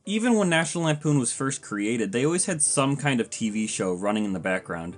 Even when National Lampoon was first created, they always had some kind of TV show running in the background,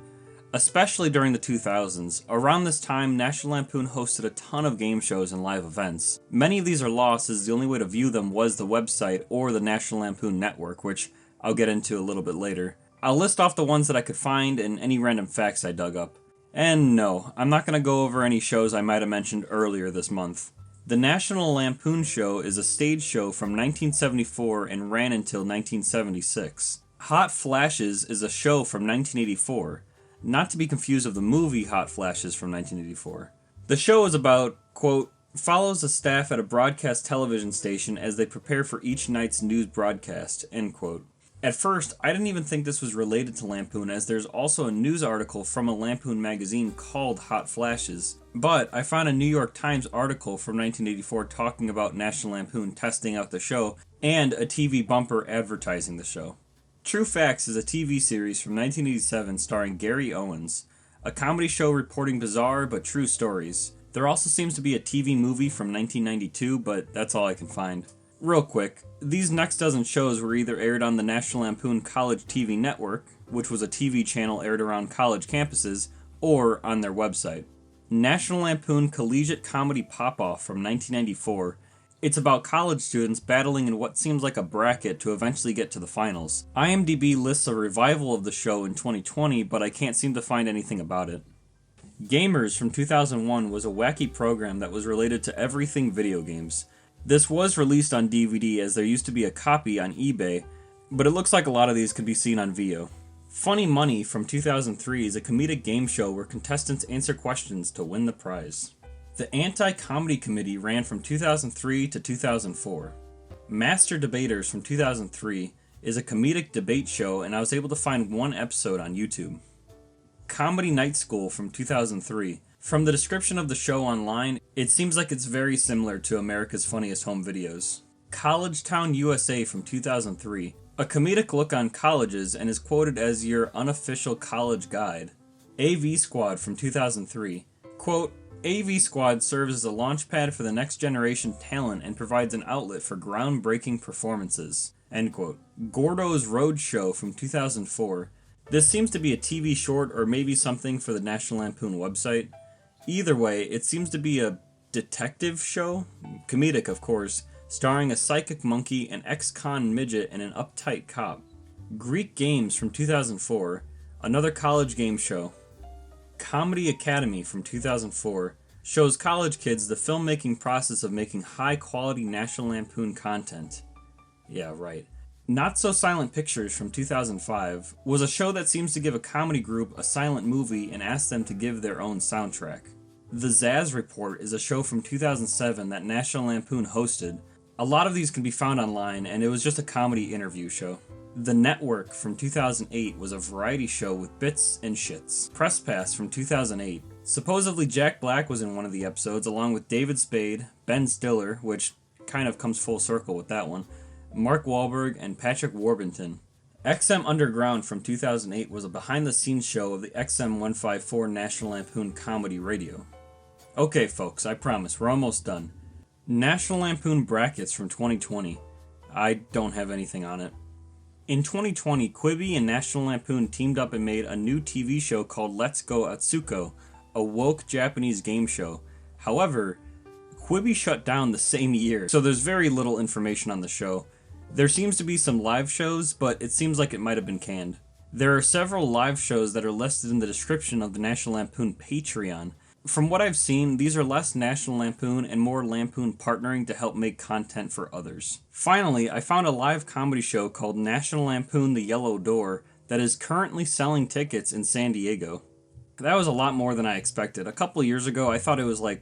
especially during the 2000s. Around this time, National Lampoon hosted a ton of game shows and live events. Many of these are lost, as the only way to view them was the website or the National Lampoon network, which I'll get into a little bit later. I'll list off the ones that I could find and any random facts I dug up. And no, I'm not going to go over any shows I might have mentioned earlier this month. The National Lampoon Show is a stage show from 1974 and ran until 1976. Hot Flashes is a show from 1984, not to be confused with the movie Hot Flashes from 1984. The show is about, quote, follows the staff at a broadcast television station as they prepare for each night's news broadcast, end quote. At first, I didn't even think this was related to Lampoon, as there's also a news article from a Lampoon magazine called Hot Flashes, but I found a New York Times article from 1984 talking about National Lampoon testing out the show, and a TV bumper advertising the show. True Facts is a TV series from 1987 starring Gary Owens, a comedy show reporting bizarre but true stories. There also seems to be a TV movie from 1992, but that's all I can find. Real quick, these next dozen shows were either aired on the National Lampoon College TV Network, which was a TV channel aired around college campuses, or on their website. National Lampoon Collegiate Comedy Pop-Off from 1994. It's about college students battling in what seems like a bracket to eventually get to the finals. IMDb lists a revival of the show in 2020, but I can't seem to find anything about it. Gamers from 2001 was a wacky program that was related to everything video games. This was released on DVD, as there used to be a copy on eBay, but it looks like a lot of these could be seen on Vio. Funny Money from 2003 is a comedic game show where contestants answer questions to win the prize. The Anti-Comedy Committee ran from 2003 to 2004. Master Debaters from 2003 is a comedic debate show, and I was able to find one episode on YouTube. Comedy Night School from 2003. From the description of the show online, it seems like it's very similar to America's Funniest Home Videos. College Town USA from 2003. A comedic look on colleges and is quoted as your unofficial college guide. AV Squad from 2003. Quote, AV Squad serves as a launchpad for the next generation talent and provides an outlet for groundbreaking performances. End quote. Gordo's Road Show from 2004. This seems to be a TV short or maybe something for the National Lampoon website. Either way, it seems to be a detective show, comedic of course, starring a psychic monkey, an ex-con midget, and an uptight cop. Greek Games from 2004, another college game show. Comedy Academy from 2004 shows college kids the filmmaking process of making high-quality National Lampoon content. Yeah, right. Not So Silent Pictures from 2005 was a show that seems to give a comedy group a silent movie and ask them to give their own soundtrack. The Zaz Report is a show from 2007 that National Lampoon hosted. A lot of these can be found online, and it was just a comedy interview show. The Network from 2008 was a variety show with bits and shits. Press Pass from 2008. Supposedly Jack Black was in one of the episodes, along with David Spade, Ben Stiller, which kind of comes full circle with that one, Mark Wahlberg, and Patrick Warburton. XM Underground from 2008 was a behind-the-scenes show of the XM 154 National Lampoon Comedy Radio. Okay folks, I promise, we're almost done. National Lampoon Brackets from 2020. I don't have anything on it. In 2020, Quibi and National Lampoon teamed up and made a new TV show called Let's Go Atsuko, a woke Japanese game show. However, Quibi shut down the same year, so there's very little information on the show. There seems to be some live shows, but it seems like it might have been canned. There are several live shows that are listed in the description of the National Lampoon Patreon. From what I've seen, these are less National Lampoon and more Lampoon partnering to help make content for others. Finally, I found a live comedy show called National Lampoon The Yellow Door that is currently selling tickets in San Diego. That was a lot more than I expected. A couple years ago, I thought it was like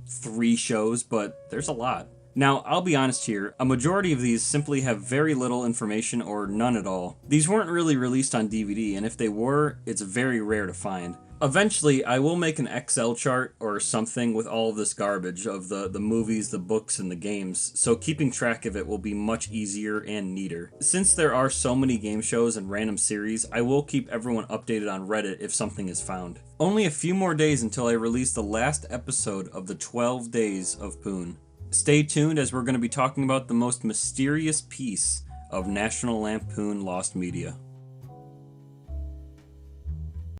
3 shows, but there's a lot. Now, I'll be honest here, a majority of these simply have very little information or none at all. These weren't really released on DVD, and if they were, it's very rare to find. Eventually, I will make an Excel chart or something with all of this garbage of the movies, the books, and the games, so keeping track of it will be much easier and neater. Since there are so many game shows and random series, I will keep everyone updated on Reddit if something is found. Only a few more days until I release the last episode of the 12 Days of Poon. Stay tuned, as we're going to be talking about the most mysterious piece of National Lampoon Lost Media.